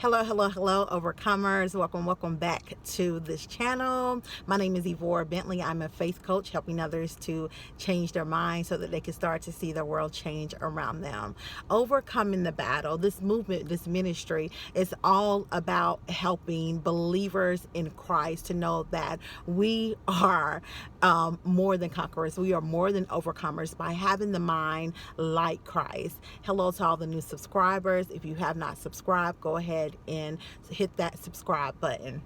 Hello, overcomers. Welcome back to this channel. My name is Yvonne Bentley. I'm a faith coach helping others to change their mind so that they can start to see the world change around them. Overcoming the battle. This movement, this ministry is all about helping believers in Christ to know that we are more than conquerors. We are more than overcomers by having the mind like Christ. Hello to all the new subscribers. If you have not subscribed, go ahead and hit that subscribe button.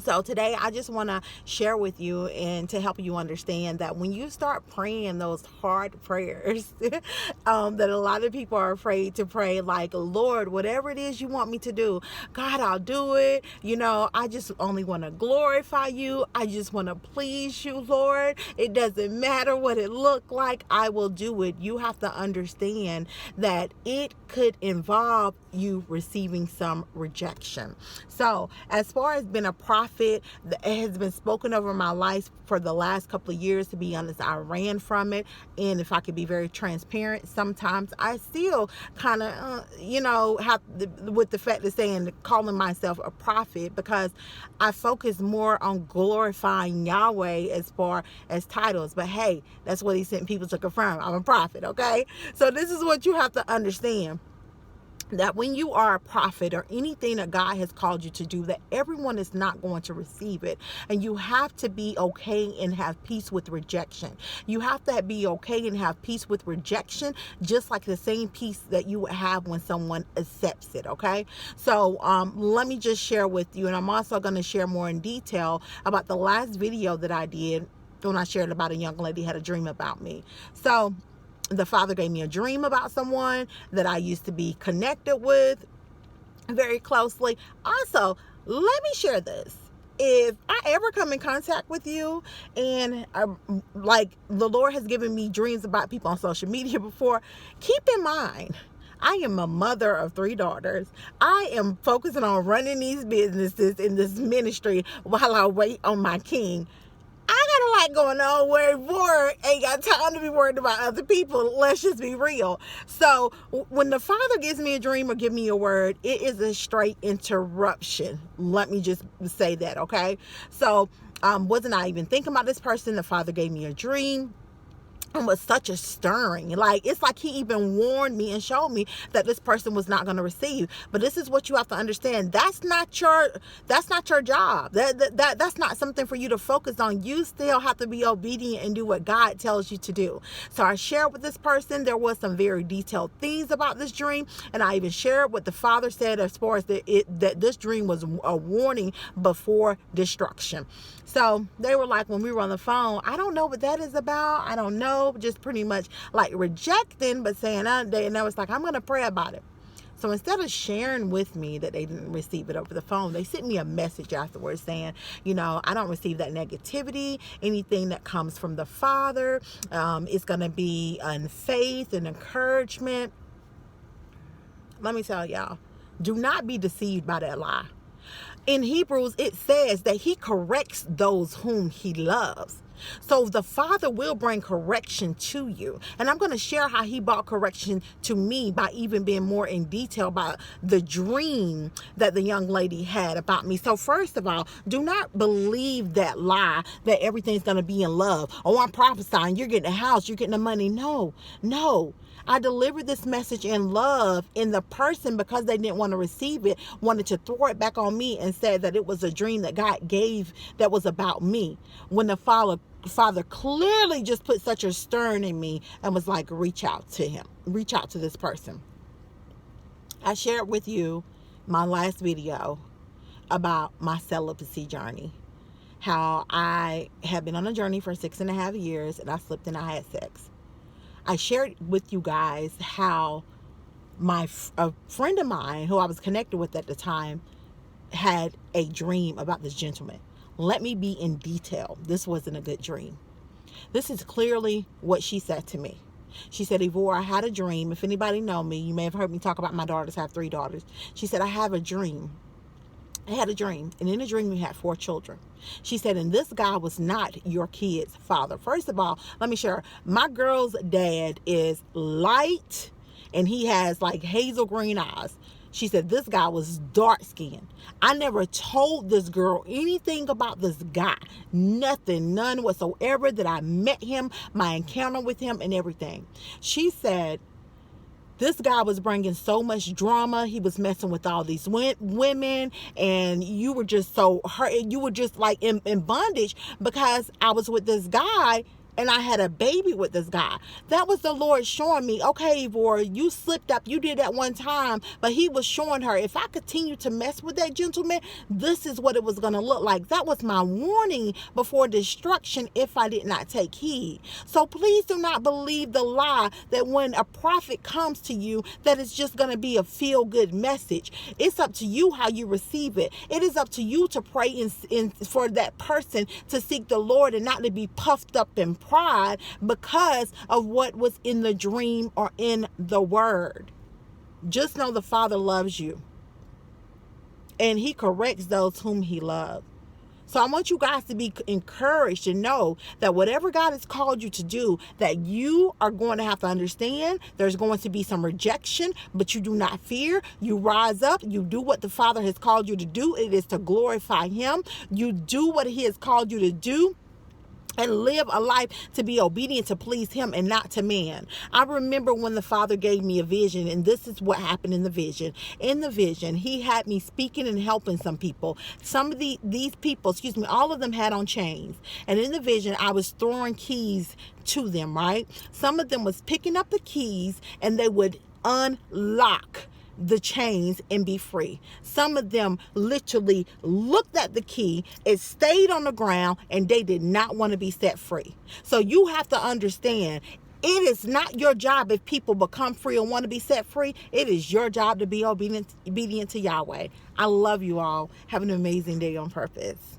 So today I just want to share with you and to help you understand that when you start praying those hard prayers that a lot of people are afraid to pray, like, Lord, whatever it is you want me to do, God, I'll do it. I just only want to glorify you. I just want to please you, Lord. It doesn't matter what it looked like. I will do it. You have to understand that it could involve you receiving some rejection. So as far as being a prophet, it has been spoken over my life for the last couple of years. To be honest, I ran from it, and if I could be very transparent, sometimes I still kind of have with the fact of saying, calling myself a prophet, because I focus more on glorifying Yahweh as far as titles. But hey, that's what he sent people to confirm. I'm a prophet. Okay, so this is what you have to understand, that when you are a prophet or anything that God has called you to do, that everyone is not going to receive it. And you have to be okay and have peace with rejection. You have to be okay and have peace with rejection, just like the same peace that you would have when someone accepts it. Okay. So let me just share with you. And I'm also going to share more in detail about the last video that I did when I shared about a young lady had a dream about me. So the Father gave me a dream about someone that I used to be connected with very closely. Also, let me share this. If I ever come in contact with you and like the Lord has given me dreams about people on social media before, keep in mind, I am a mother of 3 daughters. I am focusing on running these businesses in this ministry while I wait on my King. I got a lot going on where Ward ain't got time to be worried about other people. Let's just be real. So when the Father gives me a dream or give me a word, it is a straight interruption. Let me just say that, okay? So wasn't I even thinking about this person? The Father gave me a dream. And was such a stirring. Like, it's like he even warned me and showed me that this person was not going to receive. But this is what you have to understand. That's not your job. That's not something for you to focus on. You still have to be obedient and do what God tells you to do. So I shared with this person. There was some very detailed things about this dream, and I even shared what the Father said as far as that this dream was a warning before destruction. So they were like, when we were on the phone, I don't know what that is about. I don't know. Just pretty much like rejecting, but saying, and I was like, I'm going to pray about it. So instead of sharing with me that they didn't receive it over the phone, they sent me a message afterwards saying, I don't receive that negativity. Anything that comes from the Father is going to be in faith and encouragement. Let me tell y'all, do not be deceived by that lie. In Hebrews, it says that he corrects those whom he loves. So the Father will bring correction to you. And I'm going to share how he brought correction to me by even being more in detail about the dream that the young lady had about me. So first of all, do not believe that lie that everything's going to be in love. Oh, I'm prophesying. You're getting a house. You're getting the money. No. I delivered this message in love, and the person, because they didn't want to receive it, wanted to throw it back on me and said that it was a dream that God gave that was about me. When the Father clearly just put such a stern in me and was like, reach out to him. Reach out to this person. I shared with you my last video about my celibacy journey. How I have been on a journey for 6.5 years, and I slipped and I had sex. I shared with you guys how a friend of mine who I was connected with at the time had a dream about this gentleman. Let me be in detail. This wasn't a good dream. This is clearly what she said to me. She said, Yvonne, I had a dream. If anybody know me, you may have heard me talk about my daughters. I have 3 daughters. She said, I have a dream. I had a dream, and in the dream we had 4 children. She said, and this guy was not your kid's father. First of all, let me share. My girl's dad is light, and he has like hazel green eyes. She said this guy was dark skinned. I never told this girl anything about this guy. Nothing, none whatsoever, that I met him, my encounter with him and everything. She said this guy was bringing so much drama. He was messing with all these women, and you were just so hurt. You were just like in bondage because I was with this guy and I had a baby with this guy. That was the Lord showing me, okay, Ivor, you slipped up. You did that one time, but he was showing her, if I continue to mess with that gentleman, this is what it was going to look like. That was my warning before destruction if I did not take heed. So please do not believe the lie that when a prophet comes to you, that it's just going to be a feel-good message. It's up to you how you receive it. It is up to you to pray for that person to seek the Lord and not to be puffed up in pride because of what was in the dream or in the word. Just know the Father loves you and he corrects those whom he loves. So I want you guys to be encouraged to know that whatever God has called you to do, that you are going to have to understand there's going to be some rejection, but you do not fear. You rise up. You do what the Father has called you to do. It is to glorify him. You do what he has called you to do, and live a life to be obedient, to please him and not to man. I remember when the Father gave me a vision, and this is what happened in the vision. In the vision, he had me speaking and helping some people. Some of these people, all of them had on chains. And in the vision, I was throwing keys to them, right? Some of them was picking up the keys and they would unlock the chains and be free. Some of them literally looked at the key, it stayed on the ground, and they did not want to be set free. So you have to understand, it is not your job if people become free or want to be set free. It is your job to be obedient to Yahweh. I love you all. Have an amazing day on purpose.